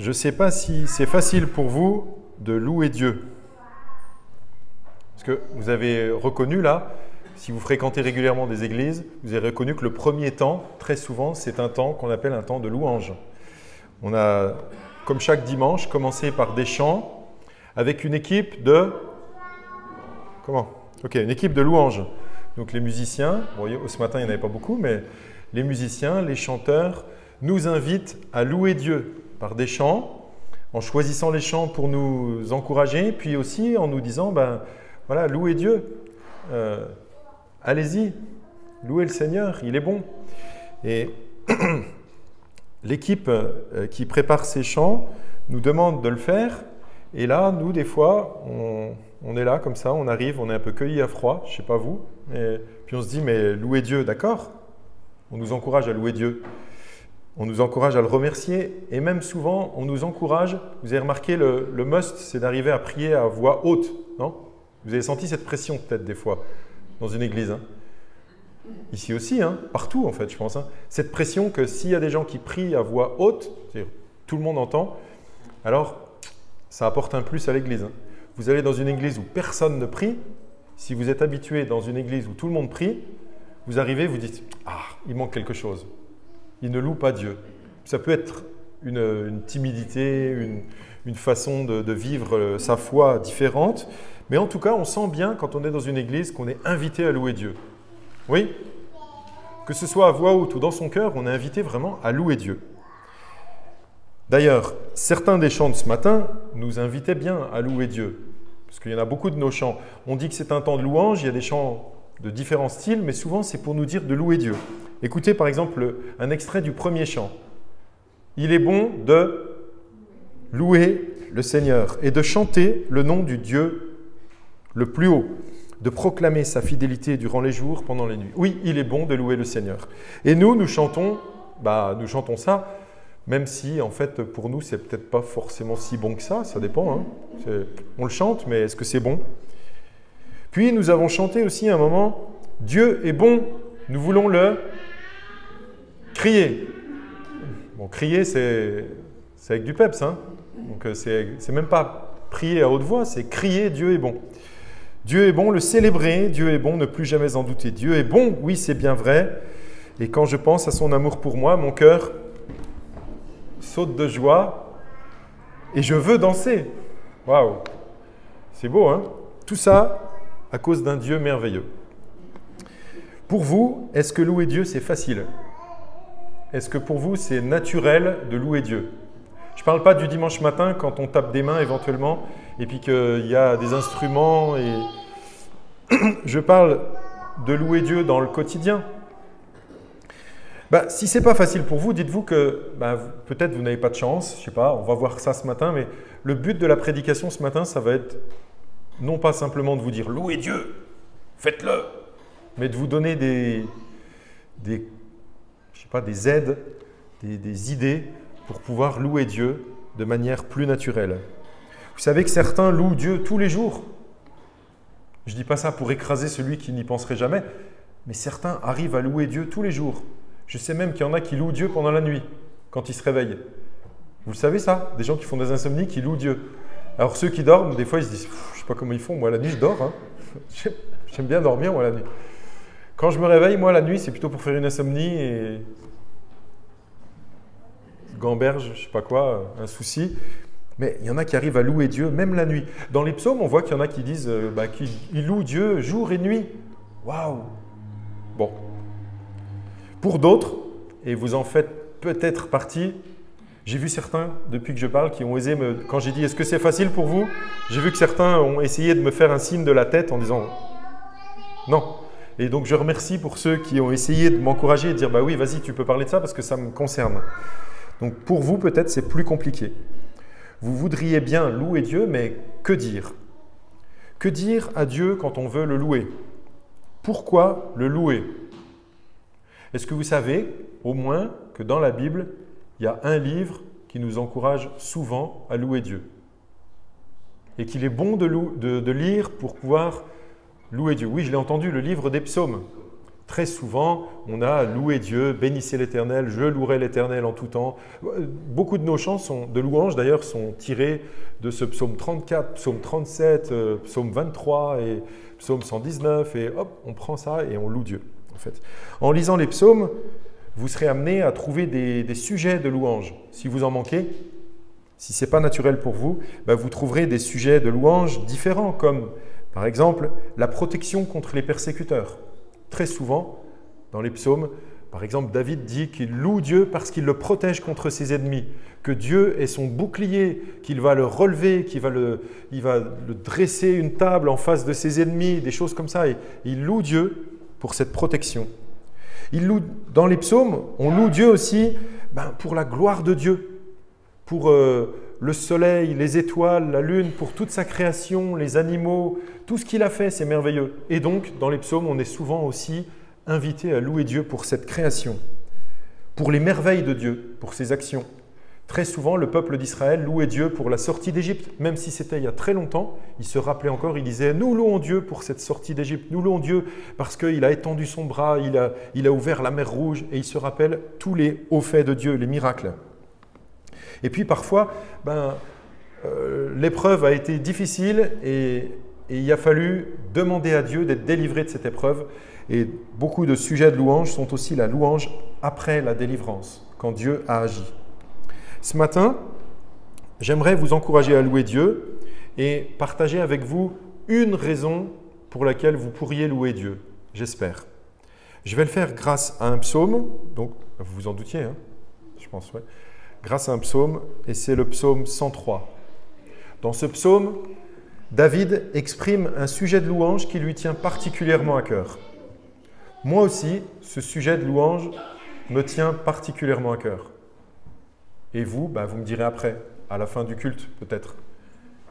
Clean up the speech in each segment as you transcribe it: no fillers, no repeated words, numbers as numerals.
Je ne sais pas si c'est facile pour vous de louer Dieu. Parce que vous avez reconnu là, si vous fréquentez régulièrement des églises, vous avez reconnu que le premier temps, très souvent, c'est un temps qu'on appelle un temps de louange. On a, comme chaque dimanche, commencé par des chants avec une équipe de... Comment? Ok, une équipe de louange. Donc les musiciens, bon, ce matin il n'y en avait pas beaucoup, mais les musiciens, les chanteurs nous invitent à louer Dieu par des chants, en choisissant les chants pour nous encourager, puis aussi en nous disant, ben voilà, louez Dieu, allez-y, louez le Seigneur, il est bon. Et l'équipe qui prépare ces chants nous demande de le faire, et là, nous, des fois, on est là comme ça, on arrive, on est un peu cueillis à froid, je ne sais pas vous, et puis on se dit, mais louez Dieu, d'accord? On nous encourage à louer Dieu. On nous encourage à le remercier et même souvent, on nous encourage, vous avez remarqué, le must, c'est d'arriver à prier à voix haute, non? Vous avez senti cette pression peut-être des fois dans une église. Hein? Ici aussi, hein? Partout en fait, je pense. Hein? Cette pression que s'il y a des gens qui prient à voix haute, c'est-à-dire tout le monde entend, alors ça apporte un plus à l'église. Hein? Vous allez dans une église où personne ne prie, si vous êtes habitué dans une église où tout le monde prie, vous arrivez, vous dites « Ah, il manque quelque chose ». Il ne loue pas Dieu. Ça peut être une timidité, une façon de vivre sa foi différente, mais en tout cas, on sent bien quand on est dans une église qu'on est invité à louer Dieu. Oui? Que ce soit à voix haute ou dans son cœur, on est invité vraiment à louer Dieu. D'ailleurs, certains des chants de ce matin nous invitaient bien à louer Dieu, parce qu'il y en a beaucoup de nos chants. On dit que c'est un temps de louange, il y a des chants de différents styles, mais souvent c'est pour nous dire de louer Dieu. Écoutez par exemple un extrait du premier chant. Il est bon de louer le Seigneur et de chanter le nom du Dieu le plus haut, de proclamer sa fidélité durant les jours, pendant les nuits. Oui, il est bon de louer le Seigneur. Et nous chantons ça, même si en fait pour nous c'est peut-être pas forcément si bon que ça dépend. Hein. On le chante, mais est-ce que c'est bon? Puis nous avons chanté aussi à un moment, Dieu est bon, nous voulons le crier. Bon, crier, c'est avec du peps, hein. Donc c'est même pas prier à haute voix, c'est crier Dieu est bon. Dieu est bon, le célébrer, Dieu est bon, ne plus jamais en douter. Dieu est bon, oui, c'est bien vrai. Et quand je pense à son amour pour moi, mon cœur saute de joie et je veux danser. Waouh, c'est beau, hein? Tout ça à cause d'un Dieu merveilleux. Pour vous, est-ce que louer Dieu, c'est facile? Est-ce que pour vous, c'est naturel de louer Dieu? Je ne parle pas du dimanche matin quand on tape des mains éventuellement et puis qu'il y a des instruments. Et je parle de louer Dieu dans le quotidien. Si ce n'est pas facile pour vous, dites-vous que peut-être vous n'avez pas de chance. Je ne sais pas, on va voir ça ce matin. Mais le but de la prédication ce matin, ça va être non pas simplement de vous dire « louez Dieu, faites-le », mais de vous donner des aides, des idées pour pouvoir louer Dieu de manière plus naturelle. Vous savez que certains louent Dieu tous les jours. Je ne dis pas ça pour écraser celui qui n'y penserait jamais, mais certains arrivent à louer Dieu tous les jours. Je sais même qu'il y en a qui louent Dieu pendant la nuit, quand ils se réveillent. Vous le savez ça? Des gens qui font des insomnies, qui louent Dieu. Alors ceux qui dorment, des fois ils se disent « je ne sais pas comment ils font, moi la nuit je dors. Hein. J'aime bien dormir moi la nuit. » Quand je me réveille, moi la nuit, c'est plutôt pour faire une insomnie et gamberge, je ne sais pas quoi, un souci. Mais il y en a qui arrivent à louer Dieu même la nuit. Dans les psaumes, on voit qu'il y en a qui disent qu'ils louent Dieu jour et nuit. Waouh! Bon. Pour d'autres, et vous en faites peut-être partie, j'ai vu certains, depuis que je parle, qui ont osé quand j'ai dit « est-ce que c'est facile pour vous ?» J'ai vu que certains ont essayé de me faire un signe de la tête en disant « non ». Et donc je remercie pour ceux qui ont essayé de m'encourager et de dire « bah oui, vas-y, tu peux parler de ça parce que ça me concerne ». Donc pour vous, peut-être, c'est plus compliqué. Vous voudriez bien louer Dieu, mais que dire? Que dire à Dieu quand on veut le louer? Pourquoi le louer? Est-ce que vous savez, au moins, que dans la Bible, il y a un livre qui nous encourage souvent à louer Dieu? Et qu'il est bon de lire pour pouvoir louer Dieu. Oui, je l'ai entendu, le livre des psaumes. Très souvent, on a loué Dieu, bénissez l'Éternel, je louerai l'Éternel en tout temps. Beaucoup de nos chants de louanges d'ailleurs sont tirés de ce psaume 34, psaume 37, psaume 23 et psaume 119 et hop, on prend ça et on loue Dieu. En fait, en lisant les psaumes, vous serez amené à trouver des sujets de louange. Si vous en manquez, si ce n'est pas naturel pour vous, vous trouverez des sujets de louange différents comme par exemple la protection contre les persécuteurs. Très souvent, dans les psaumes, par exemple, David dit qu'il loue Dieu parce qu'il le protège contre ses ennemis, que Dieu est son bouclier, qu'il va le relever, il va le dresser une table en face de ses ennemis, des choses comme ça. Et il loue Dieu pour cette protection. Dans les psaumes, on loue Dieu aussi pour la gloire de Dieu, pour le soleil, les étoiles, la lune, pour toute sa création, les animaux, tout ce qu'il a fait, c'est merveilleux. Et donc, dans les psaumes, on est souvent aussi invité à louer Dieu pour cette création, pour les merveilles de Dieu, pour ses actions. Très souvent, le peuple d'Israël louait Dieu pour la sortie d'Égypte, même si c'était il y a très longtemps, il se rappelait encore, il disait « Nous louons Dieu pour cette sortie d'Égypte, nous louons Dieu parce qu'il a étendu son bras, il a ouvert la mer Rouge » et il se rappelle tous les hauts faits de Dieu, les miracles. Et puis parfois, l'épreuve a été difficile et il a fallu demander à Dieu d'être délivré de cette épreuve. Et beaucoup de sujets de louange sont aussi la louange après la délivrance, quand Dieu a agi. Ce matin, j'aimerais vous encourager à louer Dieu et partager avec vous une raison pour laquelle vous pourriez louer Dieu, j'espère. Je vais le faire grâce à un psaume, donc vous vous en doutiez, hein, je pense, ouais. Grâce à un psaume, et c'est le psaume 103. Dans ce psaume, David exprime un sujet de louange qui lui tient particulièrement à cœur. Moi aussi, ce sujet de louange me tient particulièrement à cœur. Et vous, vous me direz après, à la fin du culte peut-être,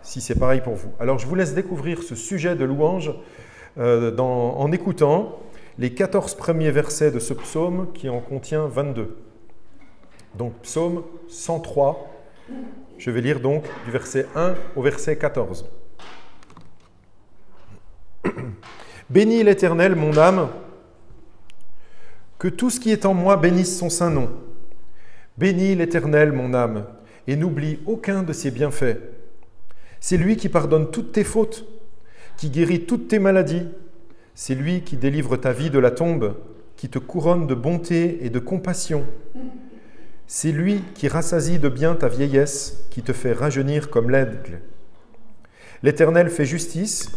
si c'est pareil pour vous. Alors je vous laisse découvrir ce sujet de louange en écoutant les 14 premiers versets de ce psaume qui en contient 22. Donc, psaume 103, je vais lire donc du verset 1 au verset 14. Bénis l'Éternel, mon âme, que tout ce qui est en moi bénisse son saint nom. Bénis l'Éternel, mon âme, et n'oublie aucun de ses bienfaits. C'est lui qui pardonne toutes tes fautes, qui guérit toutes tes maladies. C'est lui qui délivre ta vie de la tombe, qui te couronne de bonté et de compassion. C'est lui qui rassasie de bien ta vieillesse, qui te fait rajeunir comme l'aigle. L'Éternel fait justice,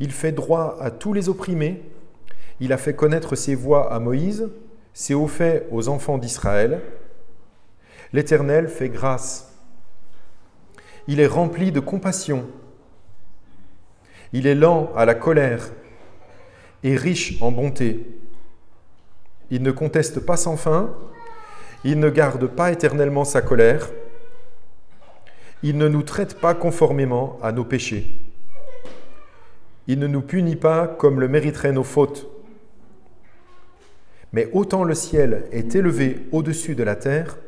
il fait droit à tous les opprimés, il a fait connaître ses voies à Moïse, ses hauts faits aux enfants d'Israël. L'Éternel fait grâce. Il est rempli de compassion. Il est lent à la colère et riche en bonté. Il ne conteste pas sans fin. Il ne garde pas éternellement sa colère. Il ne nous traite pas conformément à nos péchés. Il ne nous punit pas comme le mériteraient nos fautes. Mais autant le ciel est élevé au-dessus de la terre,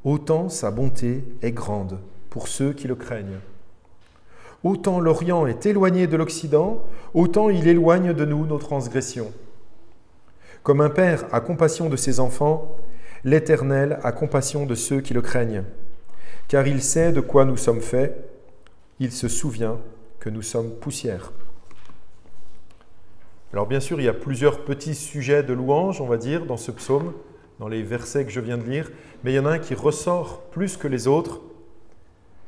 autant sa bonté est grande pour ceux qui le craignent. Autant l'Orient est éloigné de l'Occident, autant il éloigne de nous nos transgressions. Comme un père a compassion de ses enfants, l'Éternel a compassion de ceux qui le craignent, car il sait de quoi nous sommes faits, il se souvient que nous sommes poussière. Alors bien sûr, il y a plusieurs petits sujets de louange, on va dire, dans ce psaume, dans les versets que je viens de lire, mais il y en a un qui ressort plus que les autres,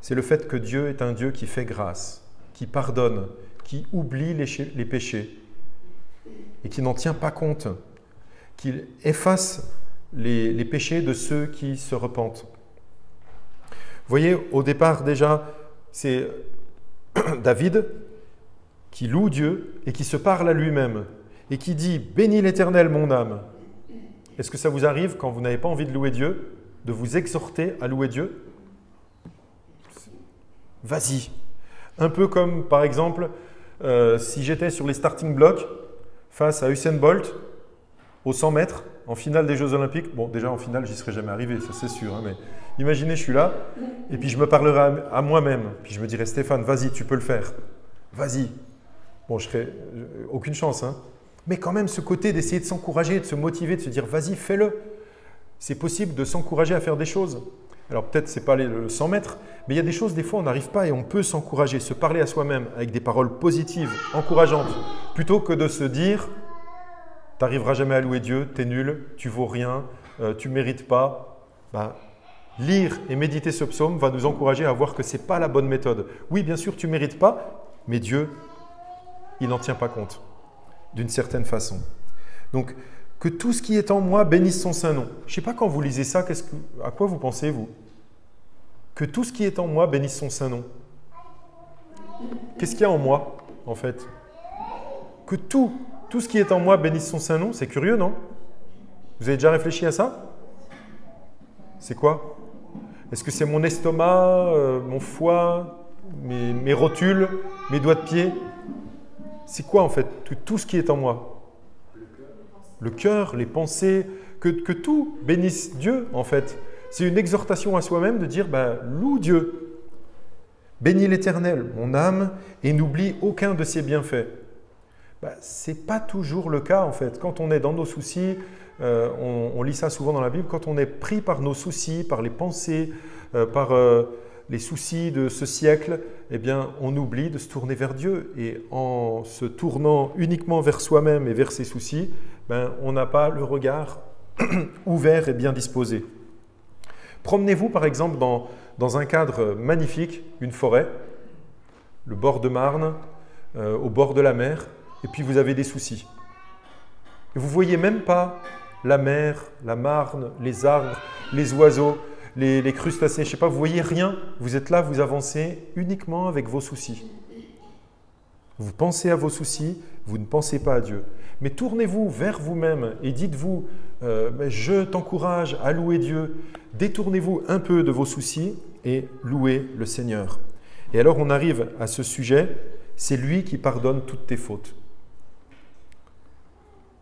c'est le fait que Dieu est un Dieu qui fait grâce, qui pardonne, qui oublie les péchés et qui n'en tient pas compte, qui efface les péchés de ceux qui se repentent. Vous voyez, au départ déjà, c'est David qui loue Dieu et qui se parle à lui-même et qui dit « Bénis l'Éternel, mon âme ». Est-ce que ça vous arrive, quand vous n'avez pas envie de louer Dieu, de vous exhorter à louer Dieu? Vas-y. Un peu comme, par exemple, si j'étais sur les starting blocks face à Usain Bolt, aux 100 mètres, en finale des Jeux Olympiques. Bon, déjà en finale, j'y serais jamais arrivé, ça c'est sûr. Hein, mais imaginez, je suis là, et puis je me parlerai à moi-même. Puis je me dirais, Stéphane, vas-y, tu peux le faire. Vas-y. Bon, je serais aucune chance. Hein. Mais quand même, ce côté d'essayer de s'encourager, de se motiver, de se dire, vas-y, fais-le. C'est possible de s'encourager à faire des choses. Alors peut-être ce n'est pas le 100 mètres, mais il y a des choses, des fois, on n'arrive pas et on peut s'encourager, se parler à soi-même avec des paroles positives, encourageantes, plutôt que de se dire, tu n'arriveras jamais à louer Dieu, tu es nul, tu vaux rien, tu ne mérites pas. Lire et méditer ce psaume va nous encourager à voir que ce n'est pas la bonne méthode. Oui, bien sûr, tu ne mérites pas, mais Dieu, il n'en tient pas compte, d'une certaine façon. Donc, que tout ce qui est en moi bénisse son saint nom. Je ne sais pas quand vous lisez ça, à quoi vous pensez, vous? Que tout ce qui est en moi bénisse son saint nom. Qu'est-ce qu'il y a en moi, en fait? Que tout ce qui est en moi bénisse son saint nom, c'est curieux, non? Vous avez déjà réfléchi à ça? C'est quoi? Est-ce que c'est mon estomac, mon foie, mes rotules, mes doigts de pied? C'est quoi, en fait, tout ce qui est en moi? Le cœur, les pensées, que tout bénisse Dieu, en fait. C'est une exhortation à soi-même de dire, loue Dieu. Bénis l'Éternel, mon âme, et n'oublie aucun de ses bienfaits. Ce n'est pas toujours le cas, en fait. Quand on est dans nos soucis, on lit ça souvent dans la Bible, quand on est pris par nos soucis, par les pensées, par les soucis de ce siècle, eh bien, on oublie de se tourner vers Dieu. Et en se tournant uniquement vers soi-même et vers ses soucis, on n'a pas le regard ouvert et bien disposé. Promenez-vous par exemple dans un cadre magnifique, une forêt, le bord de Marne, au bord de la mer, et puis vous avez des soucis. Et vous ne voyez même pas la mer, la Marne, les arbres, les oiseaux, les crustacés, je ne sais pas, vous ne voyez rien. Vous êtes là, vous avancez uniquement avec vos soucis. Vous pensez à vos soucis, vous ne pensez pas à Dieu. Mais tournez-vous vers vous-même et dites-vous, je t'encourage à louer Dieu. Détournez-vous un peu de vos soucis et louez le Seigneur. Et alors on arrive à ce sujet, c'est lui qui pardonne toutes tes fautes.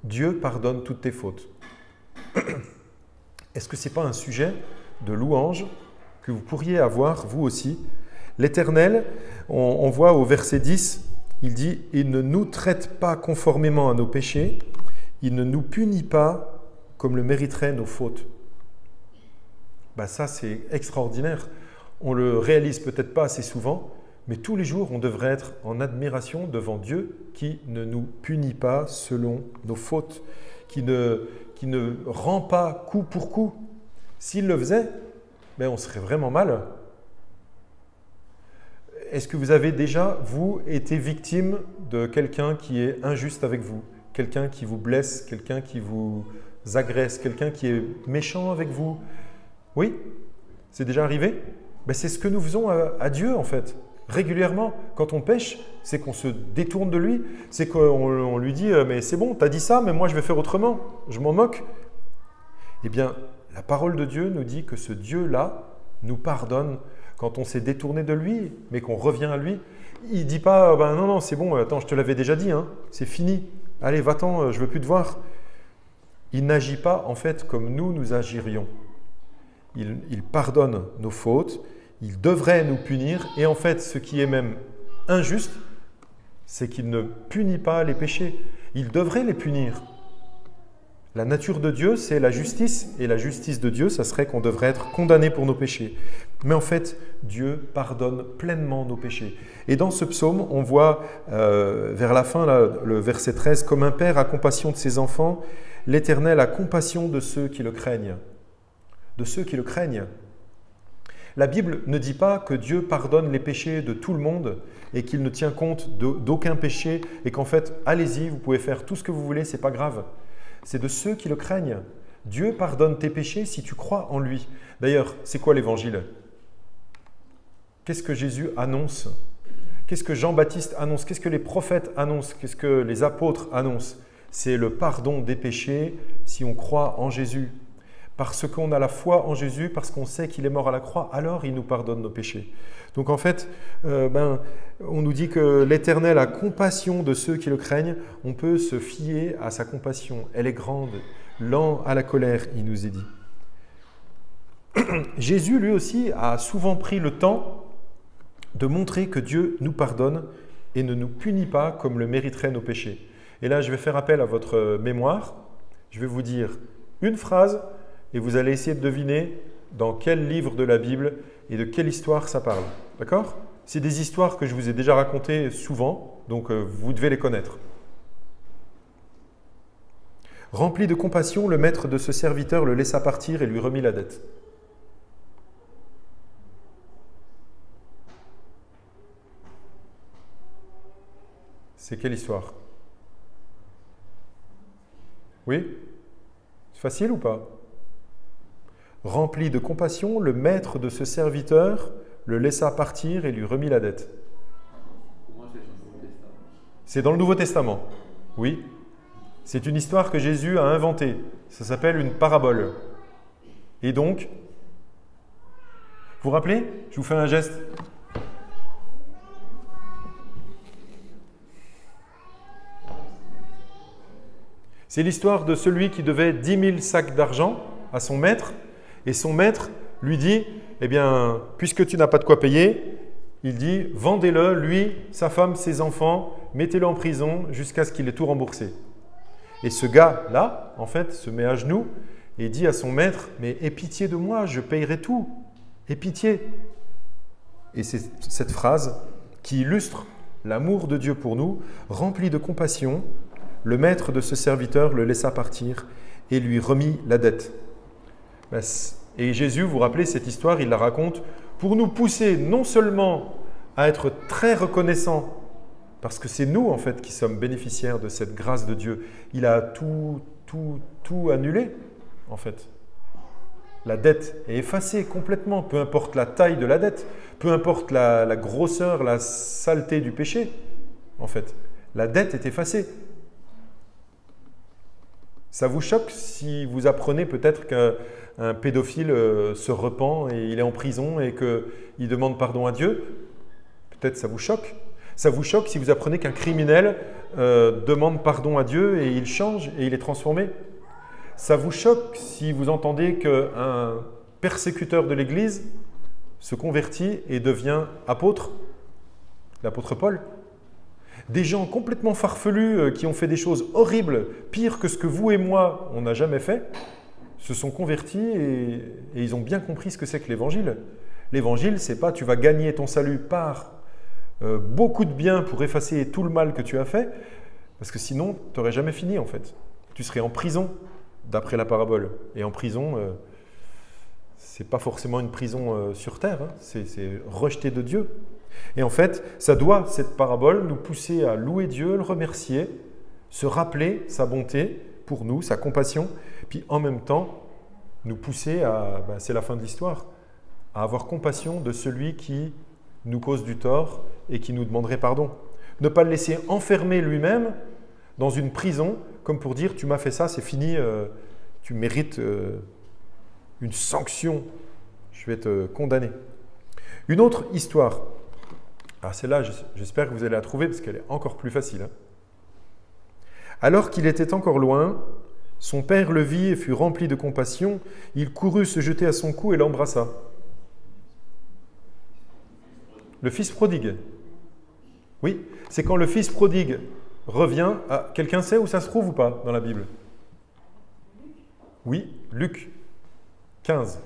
Dieu pardonne toutes tes fautes. Est-ce que ce n'est pas un sujet de louange que vous pourriez avoir vous aussi? L'Éternel, on voit au verset 10, il dit « Il ne nous traite pas conformément à nos péchés, il ne nous punit pas comme le mériteraient nos fautes. » Ça, c'est extraordinaire. On le réalise peut-être pas assez souvent, mais tous les jours, on devrait être en admiration devant Dieu qui ne nous punit pas selon nos fautes, qui ne rend pas coup pour coup. S'il le faisait, on serait vraiment mal. Est-ce que vous avez déjà, vous, été victime de quelqu'un qui est injuste avec vous? Quelqu'un qui vous blesse, quelqu'un qui vous agresse, quelqu'un qui est méchant avec vous? Oui? C'est déjà arrivé? C'est ce que nous faisons à Dieu, en fait. Régulièrement, quand on pêche, c'est qu'on se détourne de lui. C'est qu'on lui dit « Mais c'est bon, tu as dit ça, mais moi je vais faire autrement. Je m'en moque. » Eh bien, la parole de Dieu nous dit que ce Dieu-là nous pardonne quand on s'est détourné de lui, mais qu'on revient à lui. Il ne dit pas « Non, c'est bon, attends, je te l'avais déjà dit, c'est fini. Allez, va-t'en, je ne veux plus te voir. » Il n'agit pas en fait comme nous agirions. Il pardonne nos fautes, il devrait nous punir, et en fait, ce qui est même injuste, c'est qu'il ne punit pas les péchés. Il devrait les punir. La nature de Dieu, c'est la justice, et la justice de Dieu, ça serait qu'on devrait être condamné pour nos péchés. Mais en fait, Dieu pardonne pleinement nos péchés. Et dans ce psaume, on voit vers la fin, là, le verset 13, « Comme un père a compassion de ses enfants, l'Éternel a compassion de ceux qui le craignent. » De ceux qui le craignent. La Bible ne dit pas que Dieu pardonne les péchés de tout le monde et qu'il ne tient compte d'aucun péché et qu'en fait, allez-y, vous pouvez faire tout ce que vous voulez, c'est pas grave. C'est de ceux qui le craignent. Dieu pardonne tes péchés si tu crois en lui. D'ailleurs, c'est quoi l'évangile? Qu'est-ce que Jésus annonce? Qu'est-ce que Jean-Baptiste annonce? Qu'est-ce que les prophètes annoncent? Qu'est-ce que les apôtres annoncent? C'est le pardon des péchés si on croit en Jésus. Parce qu'on a la foi en Jésus, parce qu'on sait qu'il est mort à la croix, alors il nous pardonne nos péchés. Donc en fait, on nous dit que l'Éternel a compassion de ceux qui le craignent. On peut se fier à sa compassion. Elle est grande, lent à la colère, il nous est dit. Jésus, lui aussi, a souvent pris le temps de montrer que Dieu nous pardonne et ne nous punit pas comme le mériteraient nos péchés. Et là, je vais faire appel à votre mémoire. Je vais vous dire une phrase et vous allez essayer de deviner dans quel livre de la Bible et de quelle histoire ça parle. D'accord? C'est des histoires que je vous ai déjà racontées souvent, donc vous devez les connaître. Rempli de compassion, le maître de ce serviteur le laissa partir et lui remit la dette. C'est quelle histoire? Oui? C'est facile ou pas? Rempli de compassion, le maître de ce serviteur le laissa partir et lui remit la dette. C'est dans le Nouveau Testament. Oui. C'est une histoire que Jésus a inventée. Ça s'appelle une parabole. Et donc, vous vous rappelez? Je vous fais un geste. C'est l'histoire de celui qui devait 10 000 sacs d'argent à son maître. Et son maître lui dit, eh bien, puisque tu n'as pas de quoi payer, il dit, vendez-le, lui, sa femme, ses enfants, mettez-le en prison jusqu'à ce qu'il ait tout remboursé. Et ce gars-là, en fait, se met à genoux et dit à son maître, mais aie pitié de moi, je payerai tout. Aie pitié. Et c'est cette phrase qui illustre l'amour de Dieu pour nous, rempli de compassion, le maître de ce serviteur le laissa partir et lui remit la dette. Et Jésus, vous vous rappelez cette histoire, il la raconte pour nous pousser non seulement à être très reconnaissants, parce que c'est nous en fait qui sommes bénéficiaires de cette grâce de Dieu. Il a tout annulé en fait. La dette est effacée complètement, peu importe la taille de la dette, peu importe la grosseur, la saleté du péché en fait. La dette est effacée. Ça vous choque si vous apprenez peut-être qu'un pédophile se repent et il est en prison et qu'il demande pardon à Dieu? Peut-être ça vous choque. Ça vous choque si vous apprenez qu'un criminel demande pardon à Dieu et il change et il est transformé? Ça vous choque si vous entendez qu'un persécuteur de l'Église se convertit et devient apôtre? L'apôtre Paul? Des gens complètement farfelus qui ont fait des choses horribles, pires que ce que vous et moi, on n'a jamais fait, se sont convertis et ils ont bien compris ce que c'est que l'Évangile. L'Évangile, c'est pas tu vas gagner ton salut par beaucoup de bien pour effacer tout le mal que tu as fait, parce que sinon, tu n'aurais jamais fini en fait. Tu serais en prison, d'après la parabole. Et en prison, c'est pas forcément une prison sur terre, hein, c'est rejeté de Dieu. Et en fait, ça doit, cette parabole, nous pousser à louer Dieu, le remercier, se rappeler sa bonté pour nous, sa compassion, puis en même temps, nous pousser à, c'est la fin de l'histoire, à avoir compassion de celui qui nous cause du tort et qui nous demanderait pardon. Ne pas le laisser enfermer lui-même dans une prison, comme pour dire « tu m'as fait ça, c'est fini, tu mérites une sanction, je vais te condamner ». Une autre histoire. Alors celle-là, j'espère que vous allez la trouver parce qu'elle est encore plus facile. Hein. Alors qu'il était encore loin, son père le vit et fut rempli de compassion. Il courut se jeter à son cou et l'embrassa. Le fils prodigue. Oui, c'est quand le fils prodigue revient. Ah, quelqu'un sait où ça se trouve ou pas dans la Bible? Oui, Luc 15.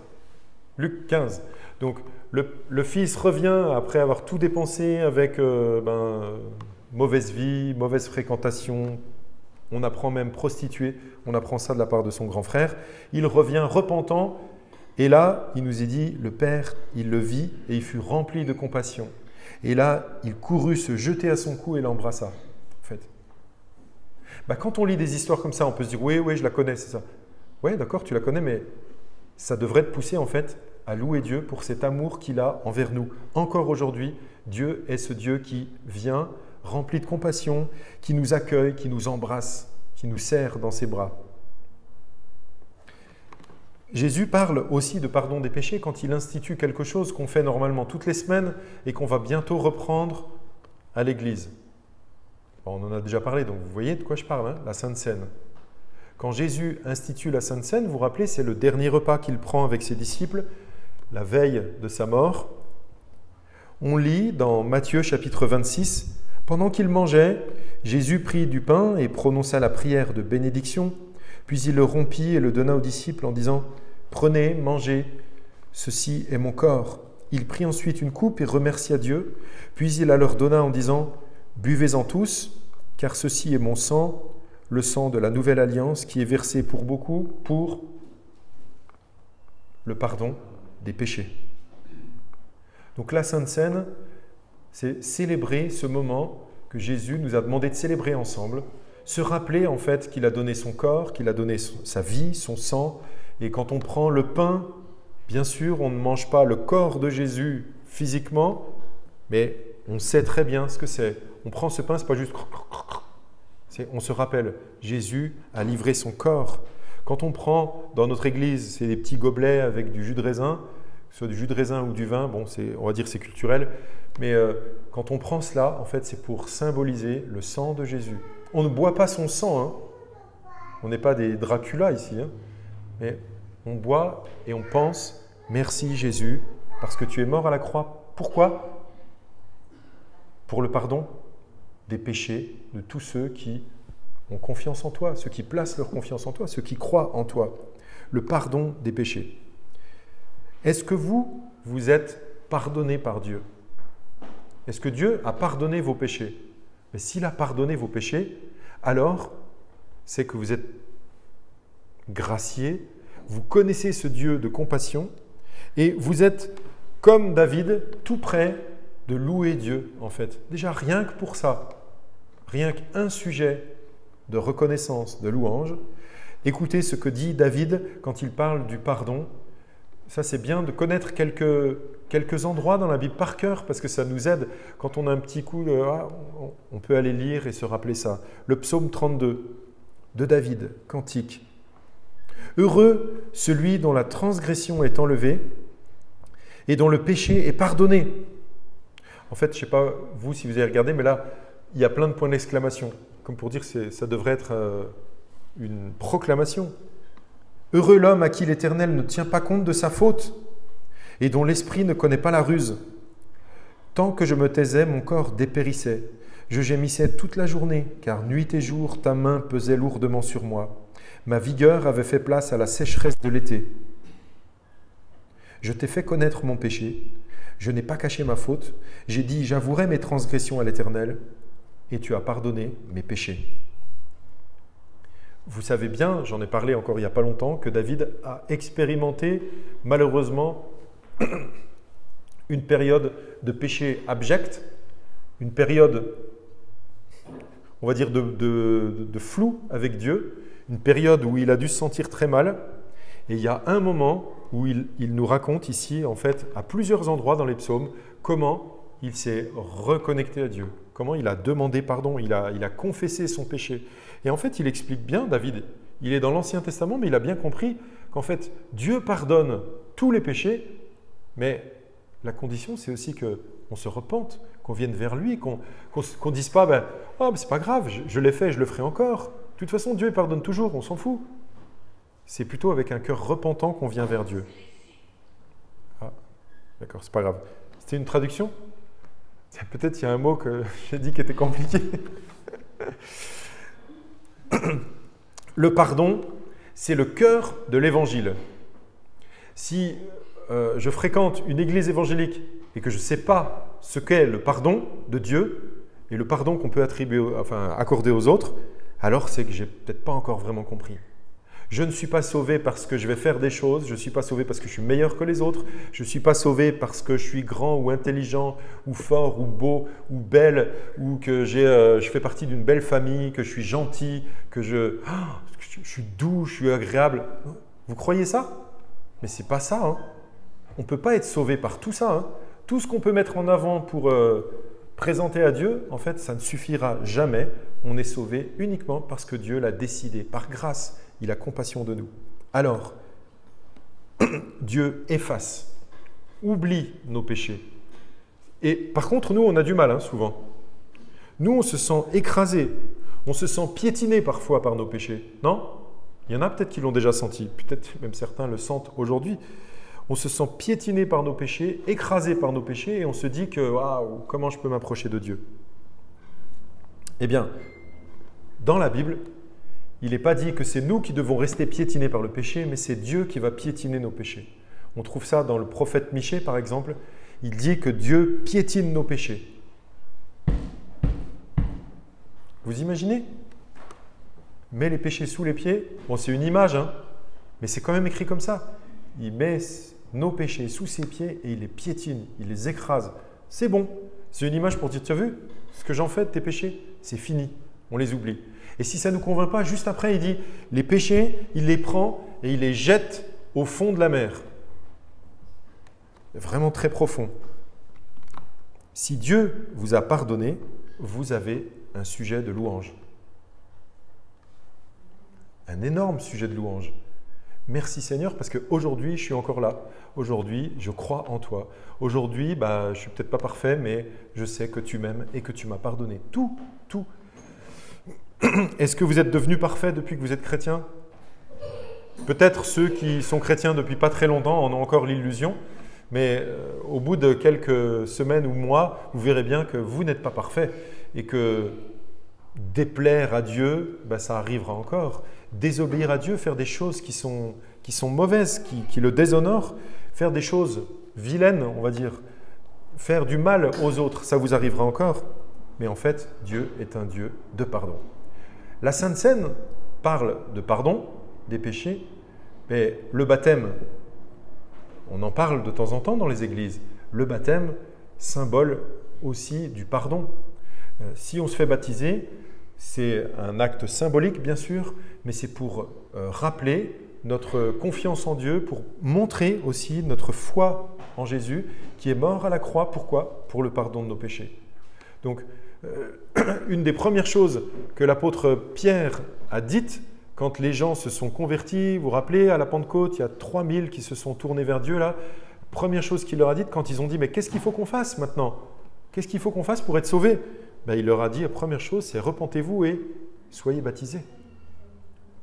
Luc 15. Donc, le fils revient après avoir tout dépensé avec mauvaise vie, mauvaise fréquentation. On apprend même prostituée. On apprend ça de la part de son grand frère. Il revient repentant. Et là, il nous est dit, le père, il le vit et il fut rempli de compassion. Et là, il courut se jeter à son cou et l'embrassa. En fait. Quand on lit des histoires comme ça, on peut se dire, oui, je la connais, c'est ça. Oui, d'accord, tu la connais, mais ça devrait te pousser en fait à louer Dieu pour cet amour qu'il a envers nous. Encore aujourd'hui, Dieu est ce Dieu qui vient, rempli de compassion, qui nous accueille, qui nous embrasse, qui nous serre dans ses bras. Jésus parle aussi de pardon des péchés quand il institue quelque chose qu'on fait normalement toutes les semaines et qu'on va bientôt reprendre à l'Église. On en a déjà parlé, donc vous voyez de quoi je parle, hein, la Sainte Seine. Quand Jésus institue la Sainte Seine, vous vous rappelez, c'est le dernier repas qu'il prend avec ses disciples, la veille de sa mort. On lit dans Matthieu chapitre 26, « Pendant qu'il mangeait, Jésus prit du pain et prononça la prière de bénédiction, puis il le rompit et le donna aux disciples en disant « Prenez, mangez, ceci est mon corps ». Il prit ensuite une coupe et remercia Dieu, puis il la leur donna en disant « Buvez-en tous, car ceci est mon sang, le sang de la nouvelle alliance qui est versé pour beaucoup pour le pardon des péchés. » Donc la Sainte Seine, c'est célébrer ce moment que Jésus nous a demandé de célébrer ensemble, se rappeler en fait qu'il a donné son corps, qu'il a donné sa vie, son sang. Et quand on prend le pain, bien sûr, on ne mange pas le corps de Jésus physiquement, mais on sait très bien ce que c'est. On prend ce pain, ce n'est pas juste... On se rappelle, Jésus a livré son corps. Quand on prend dans notre église, c'est des petits gobelets avec du jus de raisin, que ce soit du jus de raisin ou du vin, bon, on va dire c'est culturel, mais quand on prend cela, en fait, c'est pour symboliser le sang de Jésus. On ne boit pas son sang, hein. On n'est pas des Dracula ici, hein. Mais on boit et on pense « Merci Jésus, parce que tu es mort à la croix. » Pourquoi ? Pour le pardon des péchés de tous ceux qui ont confiance en toi, ceux qui placent leur confiance en toi, ceux qui croient en toi. Le pardon des péchés. Est-ce que vous êtes pardonné par Dieu ? Est-ce que Dieu a pardonné vos péchés ? Mais s'il a pardonné vos péchés, alors c'est que vous êtes graciés, vous connaissez ce Dieu de compassion et vous êtes comme David, tout près de louer Dieu en fait. Déjà rien que pour ça, rien qu'un sujet de reconnaissance, de louange. Écoutez ce que dit David quand il parle du pardon. Ça, c'est bien de connaître quelques endroits dans la Bible par cœur parce que ça nous aide. Quand on a un petit coup, on peut aller lire et se rappeler ça. Le psaume 32 de David, cantique. « Heureux celui dont la transgression est enlevée et dont le péché est pardonné. » En fait, je ne sais pas vous si vous avez regardé, mais là, il y a plein de points d'exclamation. Comme pour dire que ça devrait être une proclamation. Heureux l'homme à qui l'Éternel ne tient pas compte de sa faute et dont l'esprit ne connaît pas la ruse. Tant que je me taisais, mon corps dépérissait. Je gémissais toute la journée, car nuit et jour, ta main pesait lourdement sur moi. Ma vigueur avait fait place à la sécheresse de l'été. Je t'ai fait connaître mon péché. Je n'ai pas caché ma faute. J'ai dit, j'avouerai mes transgressions à l'Éternel, et tu as pardonné mes péchés. Vous savez bien, j'en ai parlé encore il n'y a pas longtemps, que David a expérimenté malheureusement une période de péché abject, une période, on va dire, de flou avec Dieu, une période où il a dû se sentir très mal. Et il y a un moment où il nous raconte ici, en fait, à plusieurs endroits dans les psaumes, comment il s'est reconnecté à Dieu, comment il a demandé pardon, il a confessé son péché. Et en fait, il explique bien, David, il est dans l'Ancien Testament, mais il a bien compris qu'en fait, Dieu pardonne tous les péchés, mais la condition, c'est aussi qu'on se repente, qu'on vienne vers lui, qu'on ne dise pas ben, « Oh, mais c'est pas grave, je l'ai fait, je le ferai encore. » De toute façon, Dieu pardonne toujours, on s'en fout. C'est plutôt avec un cœur repentant qu'on vient vers Dieu. Ah, d'accord, c'est pas grave. C'était une traduction ? Peut-être il y a un mot que j'ai dit qui était compliqué. Le pardon, c'est le cœur de l'évangile. Si je fréquente une église évangélique et que je ne sais pas ce qu'est le pardon de Dieu et le pardon qu'on peut accorder aux autres, alors c'est que je n'ai peut-être pas encore vraiment compris. Je ne suis pas sauvé parce que je vais faire des choses, je ne suis pas sauvé parce que je suis meilleur que les autres, je ne suis pas sauvé parce que je suis grand ou intelligent ou fort ou beau ou belle ou que je fais partie d'une belle famille, que je suis gentil, que je suis doux, je suis agréable. Vous croyez ça? Mais ce n'est pas ça. Hein. On ne peut pas être sauvé par tout ça. Hein. Tout ce qu'on peut mettre en avant pour présenter à Dieu, en fait, ça ne suffira jamais. On est sauvé uniquement parce que Dieu l'a décidé, par grâce. Il a compassion de nous. Alors, Dieu efface, oublie nos péchés. Et par contre, nous, on a du mal, hein, souvent. Nous, on se sent écrasé, on se sent piétiné parfois par nos péchés. Non? Il y en a peut-être qui l'ont déjà senti, peut-être même certains le sentent aujourd'hui. On se sent piétiné par nos péchés, écrasé par nos péchés, et on se dit que « Waouh, comment je peux m'approcher de Dieu ?» Eh bien, dans la Bible, il n'est pas dit que c'est nous qui devons rester piétinés par le péché, mais c'est Dieu qui va piétiner nos péchés. On trouve ça dans le prophète Michée, par exemple. Il dit que Dieu piétine nos péchés. Vous imaginez? Met les péchés sous les pieds. Bon, c'est une image, hein, mais c'est quand même écrit comme ça. Il met nos péchés sous ses pieds et il les piétine, il les écrase. C'est bon. C'est une image pour dire, tu as vu ce que j'en fais de tes péchés? C'est fini. On les oublie. Et si ça ne nous convainc pas, juste après, il dit, les péchés, il les prend et il les jette au fond de la mer. C'est vraiment très profond. Si Dieu vous a pardonné, vous avez un sujet de louange. Un énorme sujet de louange. Merci Seigneur parce qu'aujourd'hui, je suis encore là. Aujourd'hui, je crois en toi. Aujourd'hui, je ne suis peut-être pas parfait, mais je sais que tu m'aimes et que tu m'as pardonné. Tout, tout. Est-ce que vous êtes devenu parfait depuis que vous êtes chrétien? Peut-être ceux qui sont chrétiens depuis pas très longtemps en ont encore l'illusion, mais au bout de quelques semaines ou mois, vous verrez bien que vous n'êtes pas parfait et que déplaire à Dieu, ça arrivera encore. Désobéir à Dieu, faire des choses qui sont mauvaises, qui le déshonorent, faire des choses vilaines, on va dire, faire du mal aux autres, ça vous arrivera encore. Mais en fait, Dieu est un Dieu de pardon. La Sainte Seine parle de pardon des péchés, mais le baptême, on en parle de temps en temps dans les églises. Le baptême, symbole aussi du pardon. Si on se fait baptiser, c'est un acte symbolique, bien sûr, mais c'est pour rappeler notre confiance en Dieu, pour montrer aussi notre foi en Jésus, qui est mort à la croix. Pourquoi? Pour le pardon de nos péchés. Donc, une des premières choses que l'apôtre Pierre a dites quand les gens se sont convertis, vous vous rappelez, à la Pentecôte, il y a 3000 qui se sont tournés vers Dieu là. Première chose qu'il leur a dite quand ils ont dit « Mais qu'est-ce qu'il faut qu'on fasse maintenant? Qu'est-ce qu'il faut qu'on fasse pour être sauvés ?» Il leur a dit, la première chose, c'est « Repentez-vous et soyez baptisés. »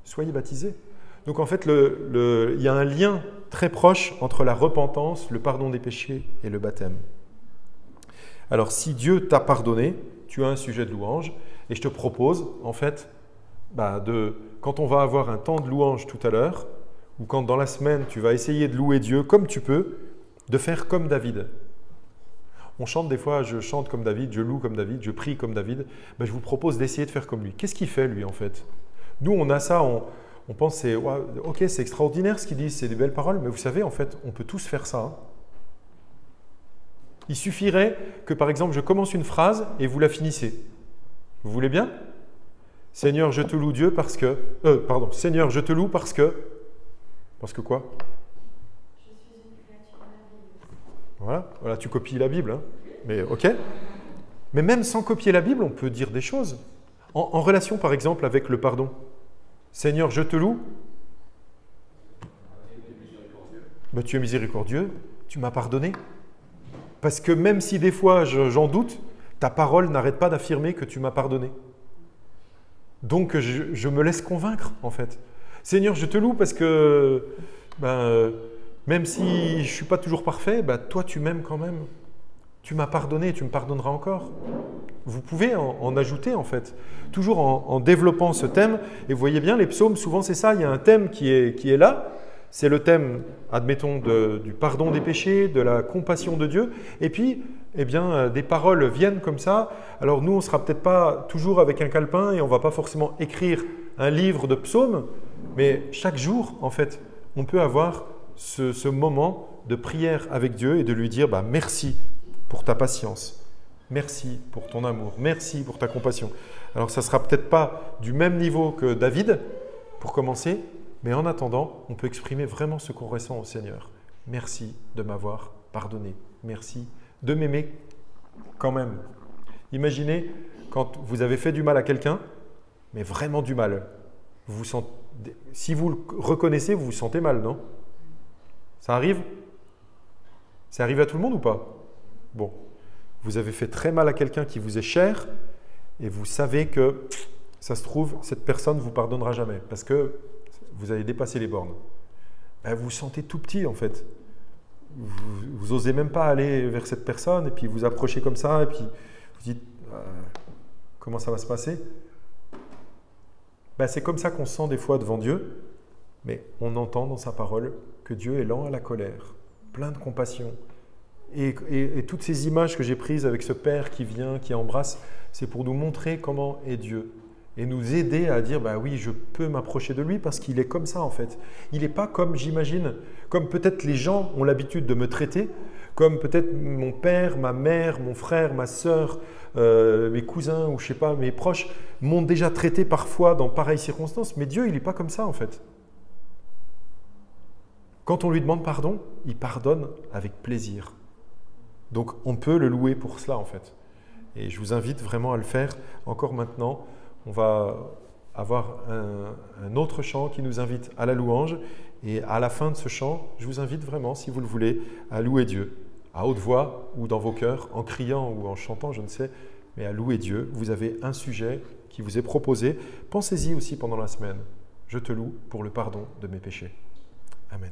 Soyez baptisés. Donc en fait, il y a un lien très proche entre la repentance, le pardon des péchés et le baptême. Alors si Dieu t'a pardonné, tu as un sujet de louange et je te propose en fait quand on va avoir un temps de louange tout à l'heure ou quand dans la semaine tu vas essayer de louer Dieu comme tu peux, de faire comme David. On chante des fois, je chante comme David, je loue comme David, je prie comme David. Je vous propose d'essayer de faire comme lui. Qu'est-ce qu'il fait lui en fait? Nous on a ça, on pense c'est ok, c'est extraordinaire ce qu'il dit, c'est des belles paroles, mais vous savez en fait on peut tous faire ça. Hein. Il suffirait que par exemple je commence une phrase et vous la finissez. Vous voulez bien? Seigneur, je te loue Dieu parce que... Seigneur, je te loue parce que... Parce que quoi? Je suis une créature merveilleuse. Voilà, tu copies la Bible. Hein. Mais ok. Mais même sans copier la Bible, on peut dire des choses. En relation par exemple avec le pardon. Seigneur, je te loue. Tu es miséricordieux, tu m'as pardonné. Parce que même si des fois j'en doute, ta parole n'arrête pas d'affirmer que tu m'as pardonné. Donc, je me laisse convaincre, en fait. Seigneur, je te loue parce que même si je ne suis pas toujours parfait, toi, tu m'aimes quand même. Tu m'as pardonné et tu me pardonneras encore. Vous pouvez en ajouter, en fait. Toujours en développant ce thème. Et vous voyez bien, les psaumes, souvent, c'est ça. Il y a un thème qui est là. C'est le thème, admettons, du pardon des péchés, de la compassion de Dieu. Et puis, des paroles viennent comme ça. Alors nous, on ne sera peut-être pas toujours avec un calepin et on ne va pas forcément écrire un livre de psaumes, mais chaque jour, en fait, on peut avoir ce moment de prière avec Dieu et de lui dire merci pour ta patience, merci pour ton amour, merci pour ta compassion. Alors ça ne sera peut-être pas du même niveau que David, pour commencer, mais en attendant, on peut exprimer vraiment ce qu'on ressent au Seigneur. Merci de m'avoir pardonné, merci de m'aimer quand même. Imaginez quand vous avez fait du mal à quelqu'un, mais vraiment du mal. Si vous le reconnaissez, vous vous sentez mal, non? Ça arrive? Ça arrive à tout le monde ou pas? Bon, vous avez fait très mal à quelqu'un qui vous est cher et vous savez que, ça se trouve, cette personne ne vous pardonnera jamais parce que vous avez dépassé les bornes. Vous vous sentez tout petit en fait. Vous n'osez même pas aller vers cette personne et puis vous approchez comme ça et puis vous dites comment ça va se passer? Ben, c'est comme ça qu'on se sent des fois devant Dieu, mais on entend dans sa parole que Dieu est lent à la colère, plein de compassion. Et toutes ces images que j'ai prises avec ce Père qui vient, qui embrasse, c'est pour nous montrer comment est Dieu et nous aider à dire, bah oui, je peux m'approcher de lui parce qu'il est comme ça en fait. Il n'est pas comme, j'imagine, comme peut-être les gens ont l'habitude de me traiter, comme peut-être mon père, ma mère, mon frère, ma sœur, mes cousins ou je sais pas, mes proches m'ont déjà traité parfois dans pareilles circonstances, mais Dieu, il n'est pas comme ça en fait. Quand on lui demande pardon, il pardonne avec plaisir. Donc on peut le louer pour cela en fait. Et je vous invite vraiment à le faire encore maintenant. On va avoir un autre chant qui nous invite à la louange. Et à la fin de ce chant, je vous invite vraiment, si vous le voulez, à louer Dieu, à haute voix ou dans vos cœurs, en criant ou en chantant, je ne sais, mais à louer Dieu. Vous avez un sujet qui vous est proposé. Pensez-y aussi pendant la semaine. Je te loue pour le pardon de mes péchés. Amen.